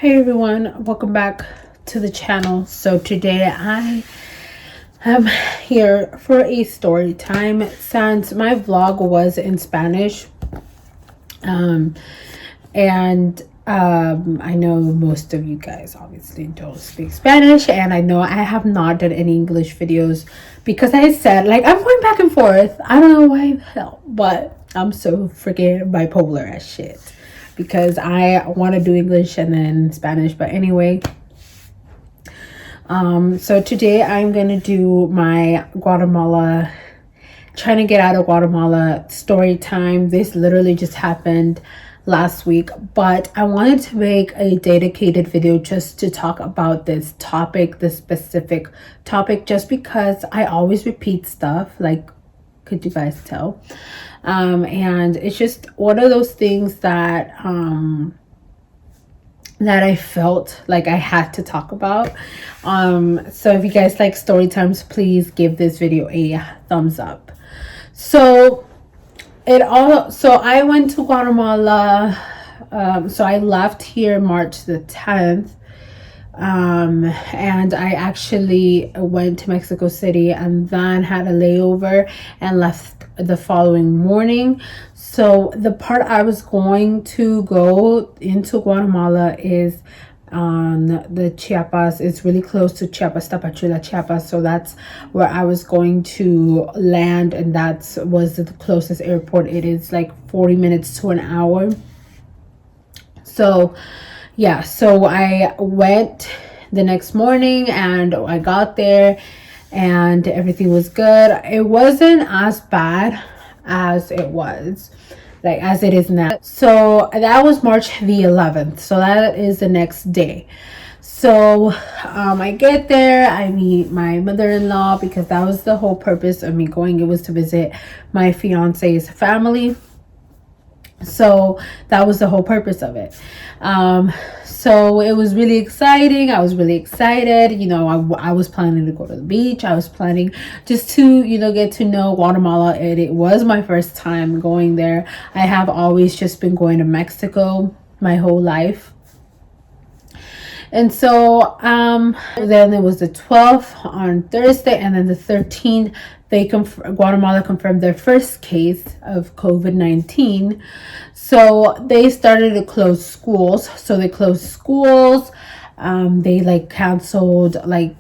Hey everyone, welcome back to the channel. So today I am here for a story time since my vlog was in Spanish. I know most of you guys obviously don't speak Spanish, and I know I have not done any English videos because I said, like, I'm going back and forth. I don't know why the hell, but I'm so freaking bipolar as shit because I want to do English and then Spanish. But anyway, so today I'm gonna do my Guatemala, trying to get out of Guatemala story time. This literally just happened last week, but I wanted to make a dedicated video just to talk about this topic, this specific topic, just because I always repeat stuff, like, could you guys tell? And it's just one of those things that that I felt like I had to talk about. So if you guys like story times, please give this video a thumbs up. So I went to Guatemala. So I left here March the 10th. And I actually went to Mexico City and then had a layover and left the following morning. So the part I was going to go into Guatemala is on the Chiapas. It's really close to Chiapas, Tapachula, Chiapas. So that's where I was going to land, and that was the closest airport. It is like 40 minutes to an hour. So yeah, so I went the next morning and I got there and everything was good. It wasn't as bad as it was, like, as it is now. So that was March the 11th. So that is the next day. So I get there, I meet my mother-in-law because that was the whole purpose of me going. It was to visit my fiance's family. So that was the whole purpose of it. So it was really exciting. I was really excited. I was planning to go to the beach. I was planning just to, get to know Guatemala. It was my first time going there. I have always just been going to Mexico my whole life. And so then it was the 12th on Thursday, and then the 13th Guatemala confirmed their first case of COVID-19. So they started to close schools. So they closed schools. They canceled, how they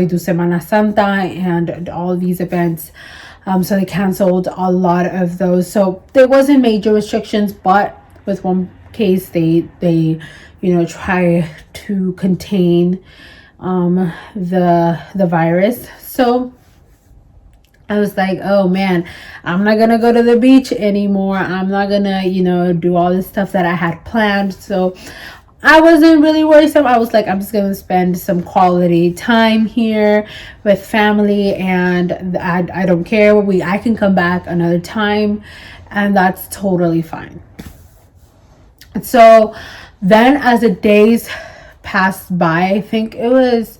do Semana Santa and all of these events. So they canceled a lot of those. So there wasn't major restrictions, but with one case they try to contain the virus. So I was like, oh man, I'm not gonna go to the beach anymore. I'm not gonna do all this stuff that I had planned. So I wasn't really worrisome. I was like, I'm just gonna spend some quality time here with family, and I don't care. I can come back another time, and that's totally fine. So then as the days passed by, I think it was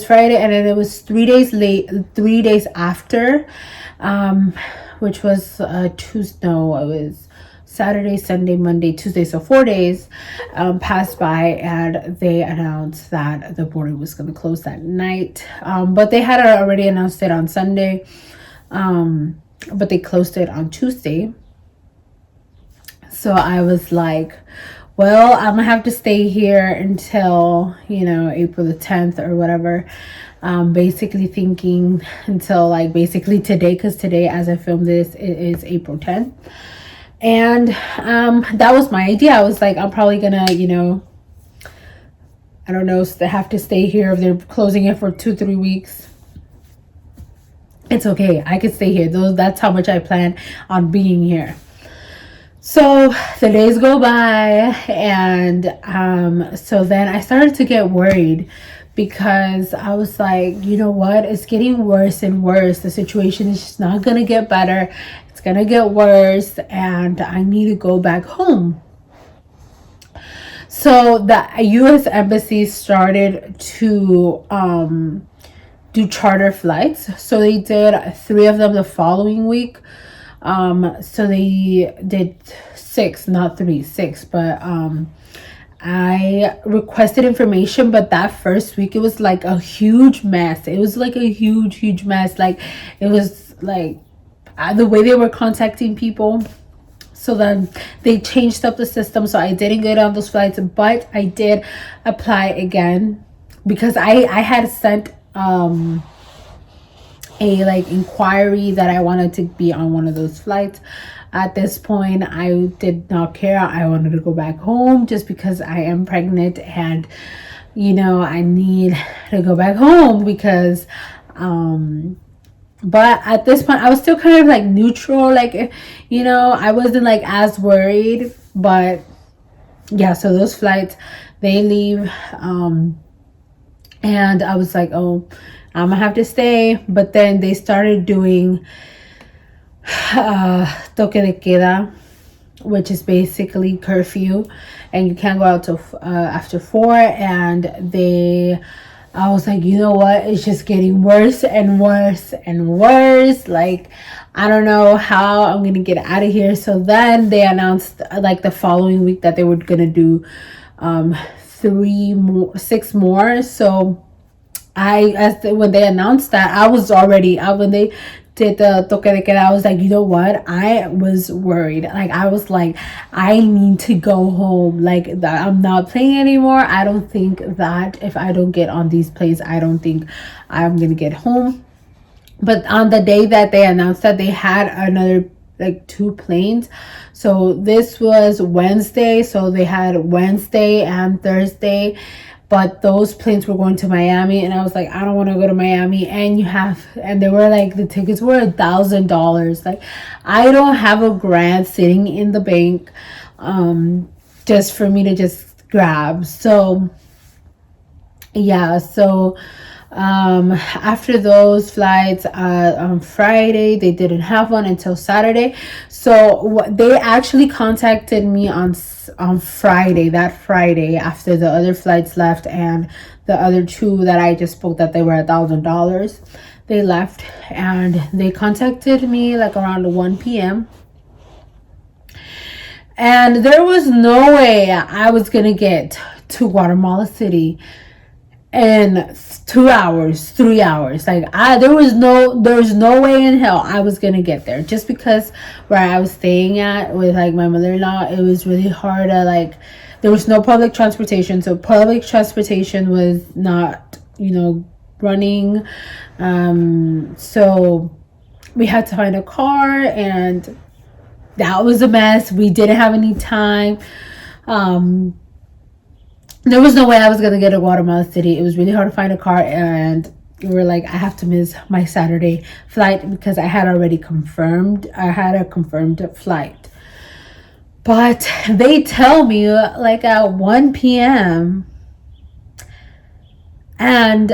Friday, and then it was 3 days after, which was Tuesday. No, it was Saturday, Sunday, Monday, Tuesday. So 4 days passed by, and they announced that the border was going to close that night. But they had already announced it on Sunday, but they closed it on Tuesday. So I was like, well, I'm gonna have to stay here until April the 10th or whatever. Basically thinking until basically today, because today, as I film this, it is April 10th. And that was my idea. I was like, I'm probably gonna I don't know, have to stay here. If they're closing it for 2-3 weeks, it's okay, I could stay here. That's how much I plan on being here. So the days go by, and so then I started to get worried because I was like, you know what? It's getting worse and worse. The situation is just not going to get better. It's going to get worse, and I need to go back home. So the U.S. Embassy started to do charter flights. So they did 3 of them the following week. So they did 6, not 3, 6, but I requested information, but that first week it was like a huge mess. It was like a huge mess. Like it was like the way they were contacting people. So then they changed up the system, so I didn't get on those flights, but I did apply again because I had sent a like inquiry that I wanted to be on one of those flights. At this point, I did not care. I wanted to go back home just because I am pregnant, and I need to go back home because but at this point I was still kind of like neutral, like I wasn't like as worried. But yeah, so those flights, they leave, and I was like, oh, I'm gonna have to stay. But then they started doing toque de queda, which is basically curfew, and you can't go out till after 4. And I was like, you know what, it's just getting worse and worse and worse. Like, I don't know how I'm gonna get out of here. So then they announced like the following week that they were gonna do 6 more. So when they announced that, I was already when they did the toque de queda, I was like, you know what, I was worried. Like, I was like, I need to go home. Like, I'm not playing anymore. I don't think that if I don't get on these planes, I don't think I'm gonna get home. But on the day that they announced that, they had another like 2 planes. So this was Wednesday, so they had Wednesday and Thursday, but those planes were going to Miami, and I was like, I don't want to go to Miami. And they were like, the tickets were $1,000. Like, I don't have a grand sitting in the bank just for me to just grab. So yeah, so after those flights, on Friday, they didn't have one until Saturday. So they actually contacted me on Friday, that Friday, after the other flights left, and the other 2 that I just spoke, that they were $1,000, they left, and they contacted me like around 1 p.m. and there was no way I was gonna get to Guatemala City in 2 hours, 3 hours. Like, there was no way in hell I was gonna get there, just because where I was staying at with like my mother-in-law, it was really hard to like, there was no public transportation. So public transportation was not running, so we had to find a car, and that was a mess. We didn't have any time. There was no way I was gonna get to Guatemala City. It was really hard to find a car, and we were like, I have to miss my Saturday flight because I had a confirmed flight. But they tell me like at 1 p.m. and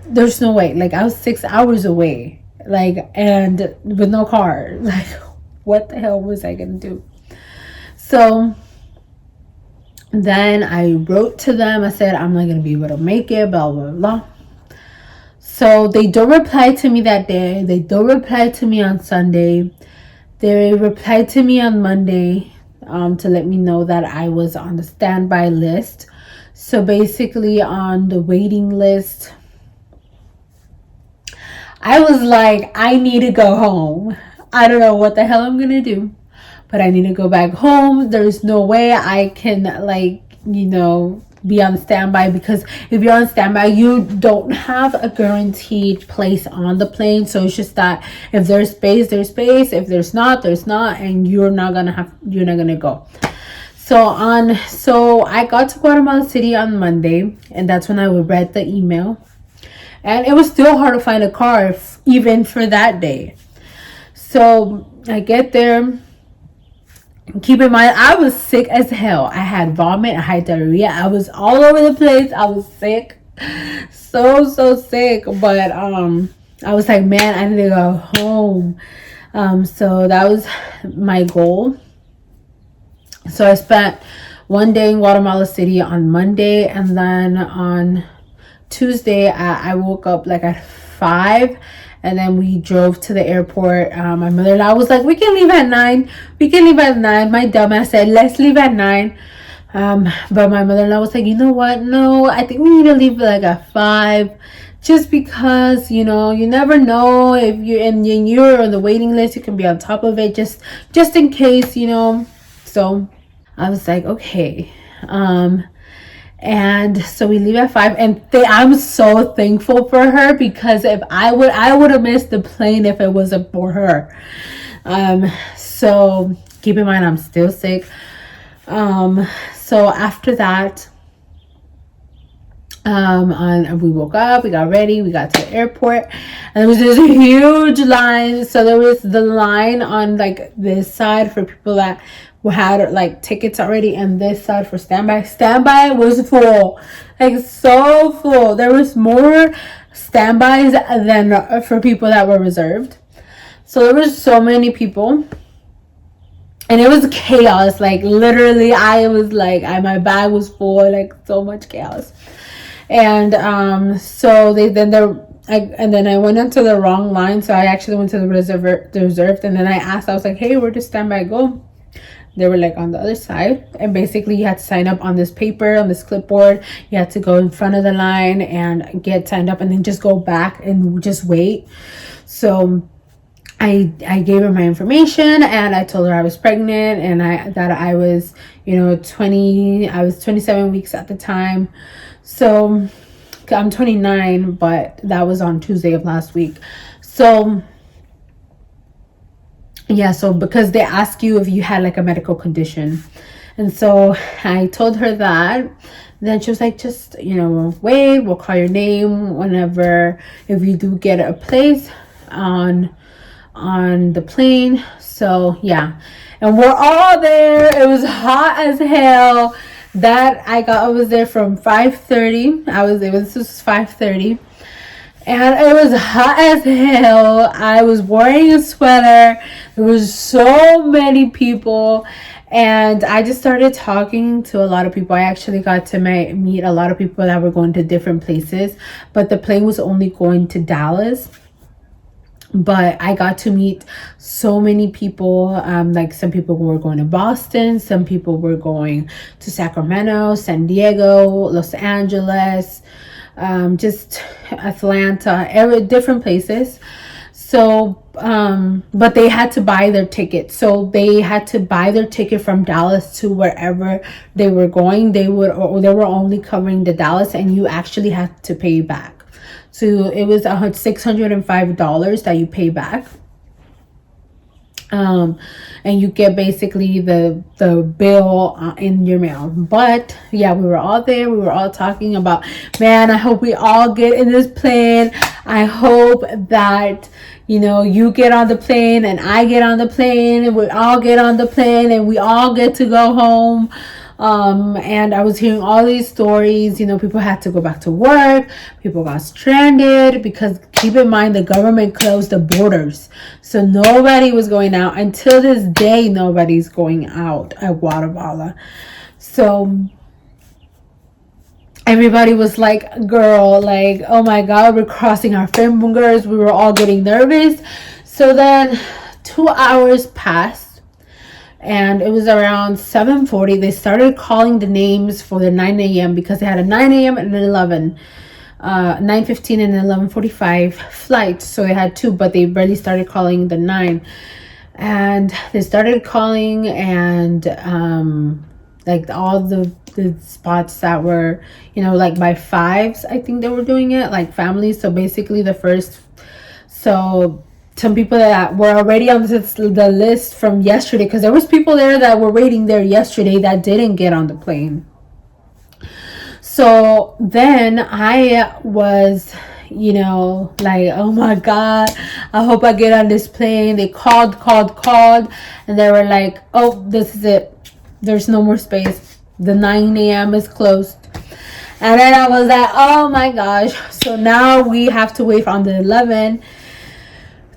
there's no way. Like, I was 6 hours away, like, and with no car. Like, what the hell was I gonna do? So then I wrote to them. I said, I'm not going to be able to make it, blah, blah, blah. So they don't reply to me that day. They don't reply to me on Sunday. They replied to me on Monday to let me know that I was on the standby list. So basically on the waiting list. I was like, I need to go home. I don't know what the hell I'm going to do, but I need to go back home. There's no way I can be on standby, because if you're on standby, you don't have a guaranteed place on the plane. So it's just that if there's space, there's space. If there's not, there's not, and you're not gonna go. So I got to Guatemala City on Monday, and that's when I read the email, and it was still hard to find a car even for that day. So I get there. Keep in mind, I was sick as hell. I had vomit, I had diarrhea, I was all over the place. I was sick, so sick. But I was like, man, I need to go home. So that was my goal. So I spent one day in Guatemala City on Monday, and then on Tuesday I woke up like at 5. And then we drove to the airport. My mother-in-law was like, we can leave at 9. My dumbass said, let's leave at 9. But my mother-in-law was like, you know what? No, I think we need to leave like at 5, just because, you never know if you're on the waiting list, you can be on top of it, just in case. So I was like, okay. And so we leave at 5, and I'm so thankful for her, because if I would have missed the plane if it wasn't for her. So keep in mind, I'm still sick. So after that, we woke up, we got ready, we got to the airport, and there was this huge line. So there was the line on like this side for people that had like tickets already, and this side for standby. Standby was full, like so full. There was more standbys than for people that were reserved. So there was so many people, and it was chaos. Like literally, I was like, my bag was full, like so much chaos. And so and then I went into the wrong line, so I actually went to the reserved, and then I asked, I was like, hey, where does standby go? They were like on the other side, and basically you had to sign up on this paper, on this clipboard. You had to go in front of the line and get signed up, and then just go back and just wait. So I gave her my information, and I told her I was pregnant, and that I was 27 weeks at the time. So I'm 29, but that was on Tuesday of last week. So yeah, so because they ask you if you had like a medical condition, and so I told her that. Then she was like, just wait, we'll call your name whenever, if you do get a place on the plane. So yeah, and we're all there. It was hot as hell. I was there from 5:30. This was 5:30, and it was hot as hell. I was wearing a sweater. There was so many people, and I just started talking to a lot of people. I actually got to meet a lot of people that were going to different places, but the plane was only going to Dallas. But I got to meet so many people. Like some people were going to Boston, some people were going to Sacramento, San Diego, Los Angeles, just Atlanta, different places. So but they had to buy their ticket. So they had to buy their ticket from Dallas to wherever they were going. They were only covering the Dallas, and you actually had to pay back. So it was $605 that you pay back. And you get basically the bill in your mail. But yeah, we were all there. We were all talking about, man, I hope we all get in this plane. I hope that you get on the plane and I get on the plane, and we all get on the plane, and we all get to go home. And I was hearing all these stories. People had to go back to work. People got stranded because, keep in mind, the government closed the borders. So nobody was going out. Until this day, nobody's going out at Guatemala. So everybody was like, girl, like, oh my God, we're crossing our fingers. We were all getting nervous. So then 2 hours passed. And it was around 7:40. They started calling the names for the 9 a.m. because they had a 9 a.m. and an 9:15 and 11:45 flight. So they had two, but they barely started calling the 9. And they started calling, and like all the spots that were, like by fives, I think they were doing it, like families. So basically some people that were already on the list from yesterday, because there was people there that were waiting there yesterday that didn't get on the plane. So then I was, like, oh my God, I hope I get on this plane. They called, and they were like, oh, this is it. There's no more space. The 9 a.m. is closed. And then I was like, oh my gosh. So now we have to wait on the 11.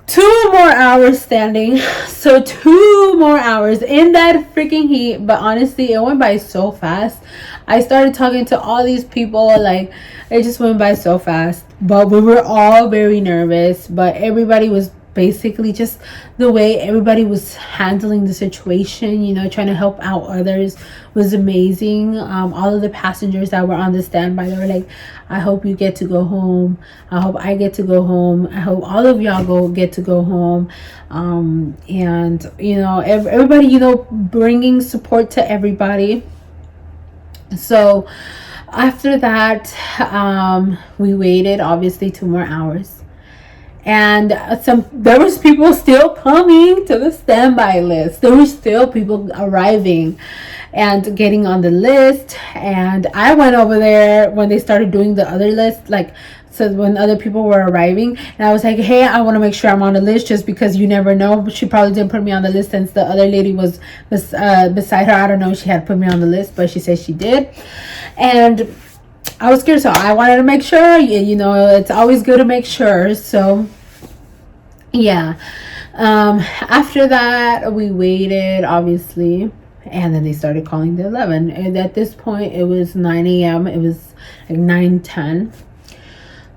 2 more hours standing. So 2 more hours in that freaking heat. But honestly, it went by so fast. I started talking to all these people, like, it just went by so fast. But we were all very nervous. But everybody was basically just the way everybody was handling the situation, you know, trying to help out others was amazing. All of the passengers that were on the standby, they were like, I hope you get to go home. I hope I get to go home. I hope all of y'all get to go home. And you know, everybody, you know, bringing support to everybody. So after that, we waited obviously 2 more hours, and there was people still coming to the standby list. There were still people arriving and getting on the list. And I went over there when they started doing the other list, like, so when other people were arriving, and I was like, hey, I want to make sure I'm on the list, just because you never know. She probably didn't put me on the list since the other lady was beside her. I don't know if she had put me on the list, but she said she did. And I was scared, so I wanted to make sure. You know, it's always good to make sure. So yeah, after that we waited, obviously, and then they started calling the 11. And at this point it was 9 a.m. It was like 9:10.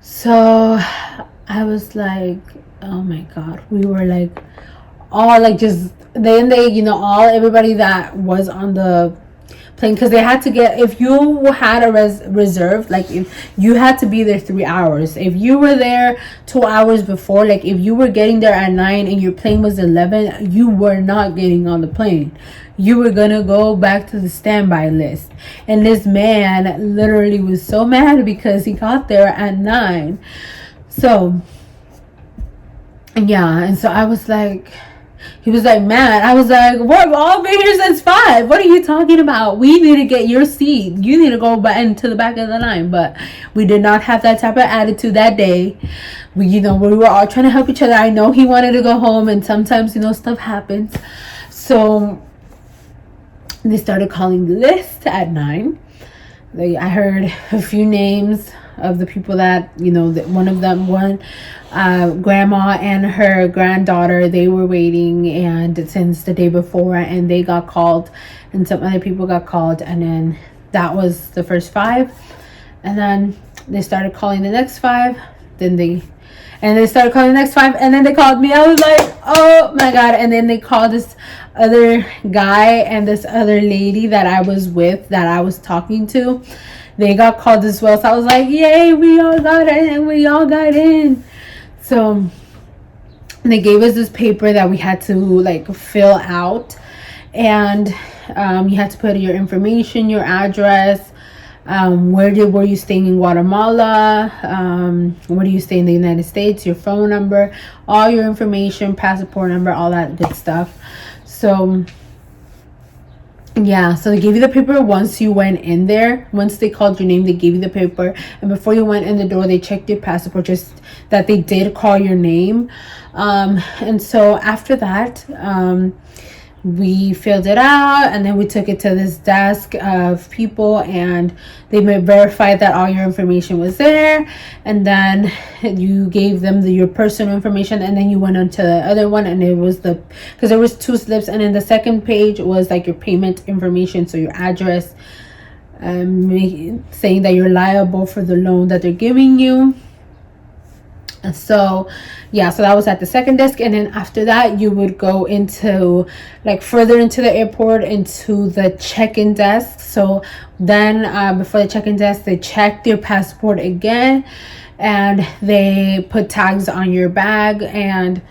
So I was like, oh my god. We were like all like, just then they, you know, everybody that was on the plane, because they had to get, if you had a reserve, like if you had to be there 3 hours, if you were there 2 hours before, like if you were getting there at 9 and your plane was 11, you were not getting on the plane. You were gonna go back to the standby list. And this man literally was so mad because he got there at 9. So yeah, and so I was like, he was like mad. I was like, what? We've all been here since 5. What are you talking about? We need to get your seat. You need to go back into the back of the line. But we did not have that type of attitude that day. We were all trying to help each other. I know he wanted to go home, and sometimes, stuff happens. So they started calling the list at 9. I heard a few names of the people that, one grandma and her granddaughter, they were waiting, and since the day before, and they got called, and some other people got called, and then that was the first 5, and then they started calling the next 5, and they started calling the next 5, and then they called me. I was like, oh my god. And then they called this other guy and this other lady that I was with, that I was talking to. They got called as well. So I was like, yay, we all got in. So they gave us this paper that we had to fill out, and you had to put your information, your address, where were you staying in Guatemala, where do you stay in the United States, your phone number, all your information, passport number, all that good stuff. So yeah, so they gave you the paper once you went in there. Once they called your name, they gave you the paper, and before you went in the door, they checked your passport, just that they did call your name. And so after that, we filled it out, and then we took it to this desk of people, and they verified that all your information was there, and then you gave them your personal information, and then you went on to the other one, and it was because there was 2 slips, and then the second page was like your payment information, so your address, saying that you're liable for the loan that they're giving you. So yeah, so that was at the second desk, and then after that you would go into further into the airport, into the check-in desk. So then before the check-in desk, they checked your passport again, and they put tags on your bag, and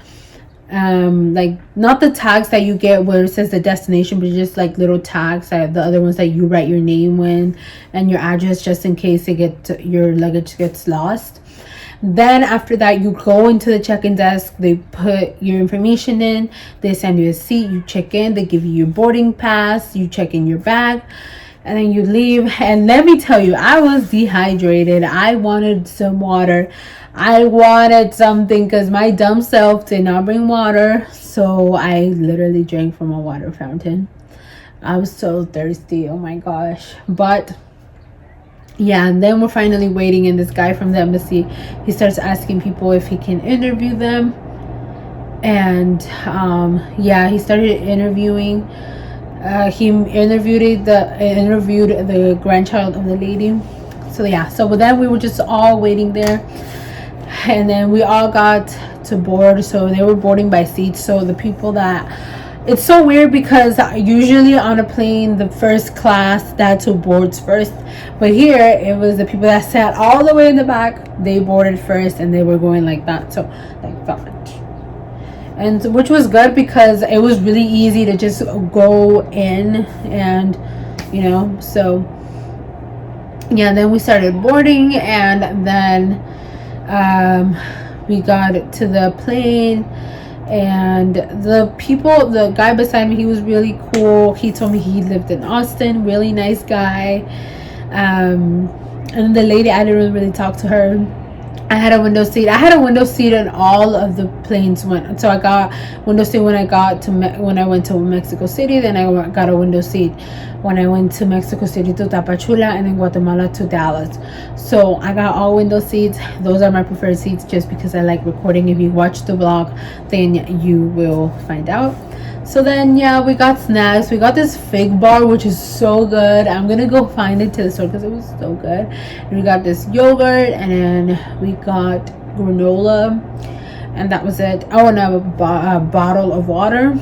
not the tags that you get where it says the destination, but just little tags, the other ones that you write your name in and your address, just in case your luggage gets lost. Then after that, you go into the check-in desk, they put your information in, they send you a seat, you check in, they give you your boarding pass, you check in your bag, and then you leave. And let me tell you, I was dehydrated. I wanted some water. I wanted something because my dumb self did not bring water, so I literally drank from a water fountain. I was so thirsty, oh my gosh. But yeah, and then we're finally waiting, and this guy from the embassy, he starts asking people if he can interview them. And yeah, he started interviewing. He interviewed the grandchild of the lady. So yeah, so then we were just all waiting there, And then we all got to board, so they were boarding by seats. So the people that, it's so weird because usually on a plane the first class, that's who boards first, but here it was the people that sat all the way in the back, they boarded first, and they were going like that. So thank God. And which was good because it was really easy to just go in, and so yeah. Then we started boarding, and then we got to the plane, and the guy beside me, he was really cool. He told me he lived in Austin, really nice guy. And the lady, I didn't really talk to her. I had a window seat in all of the planes. So I got window seat when I went to Mexico City. Then I got a window seat when I went to Mexico City to Tapachula, and then Guatemala to Dallas. So I got all window seats. Those are my preferred seats just because I like recording. If you watch the vlog, then you will find out. So then, yeah, we got snacks. We got this fig bar, which is so good. I'm gonna go find it to the store because it was so good. And we got this yogurt, and then we got granola, and that was it. Oh, and a bottle of water.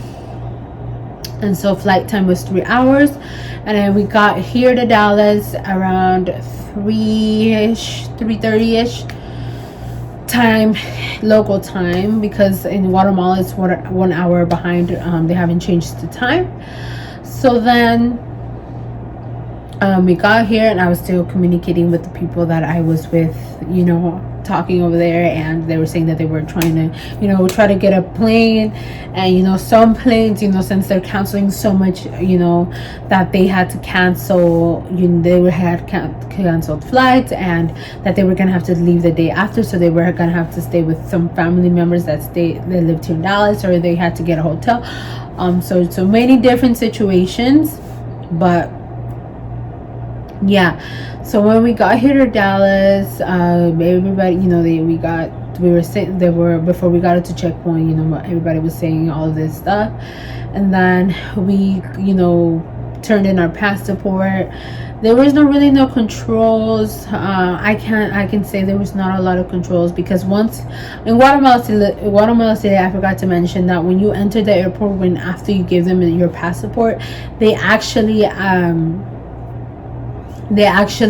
And so flight time was 3 hours, and then we got here to Dallas around 3:30ish time, local time, because in Guatemala it's 1 hour behind. They haven't changed the time. So then we got here, and I was still communicating with the people that I was with, talking over there, and they were saying that they were trying to try to get a plane. And some planes, since they're canceling so much, that they had to cancel, they had canceled flights, and that they were gonna have to leave the day after, so they were gonna have to stay with some family members that lived here in Dallas, or they had to get a hotel. So many different situations, but yeah. So when we got here to Dallas, everybody, before we got to checkpoint, everybody was saying all this stuff. And then we, turned in our passport. There was no controls. I can say there was not a lot of controls, because once in Guatemala City, I forgot to mention that when you enter the airport, after you give them your passport, they actually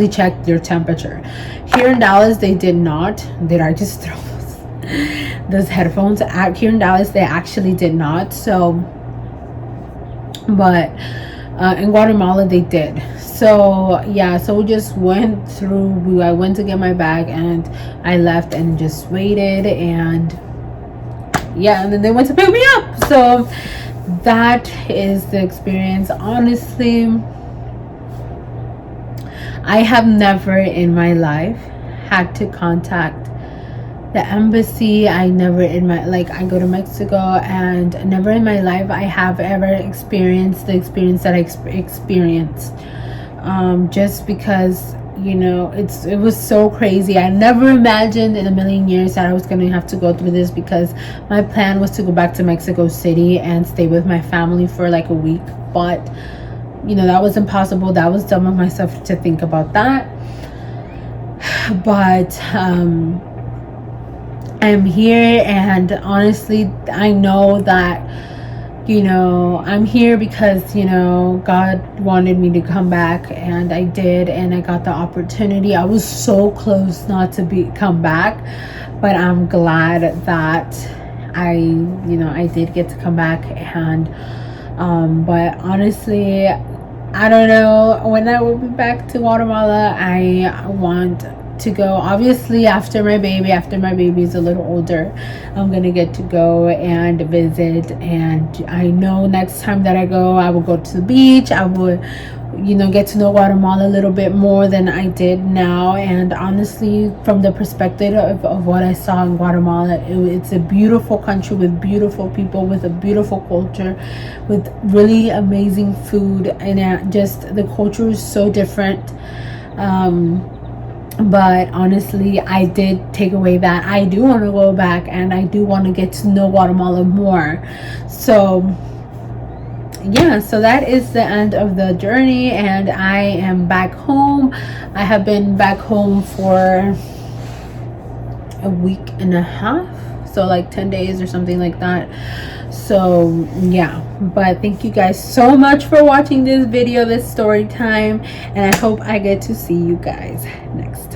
checked your temperature. Here in Dallas, they did not. Did I just throw those headphones? Here in Dallas, they actually did not. So, but in Guatemala, they did. So yeah, so we just went through. I went to get my bag, and I left and just waited, and yeah, and then they went to pick me up. So that is the experience. Honestly, I have never in my life had to contact the embassy. I never in my, I go to Mexico, and never in my life I have ever experienced the experience that I experienced. Just because, it was so crazy. I never imagined in a million years that I was going to have to go through this, because my plan was to go back to Mexico City and stay with my family for like a week. But that was impossible. That was dumb of myself to think about that. But I'm here, and honestly, I know that I'm here because God wanted me to come back, and I did, and I got the opportunity. I was so close not to come back, but I'm glad that I did get to come back. And but honestly, I don't know when I will be back to Guatemala. I want to go, obviously, after my baby is a little older. I'm gonna get to go and visit, and I know next time that I go, I will go to the beach. I would get to know Guatemala a little bit more than I did now. And honestly, from the perspective of what I saw in Guatemala, it's a beautiful country with beautiful people, with a beautiful culture, with really amazing food, and just the culture is so different. But honestly, I did take away that I do want to go back, and I do want to get to know Guatemala more. So yeah, so that is the end of the journey, and I am back home. I have been back home for a week and a half, so like 10 days or something like that. So yeah, but thank you guys so much for watching this video, this story time, and I hope I get to see you guys next time.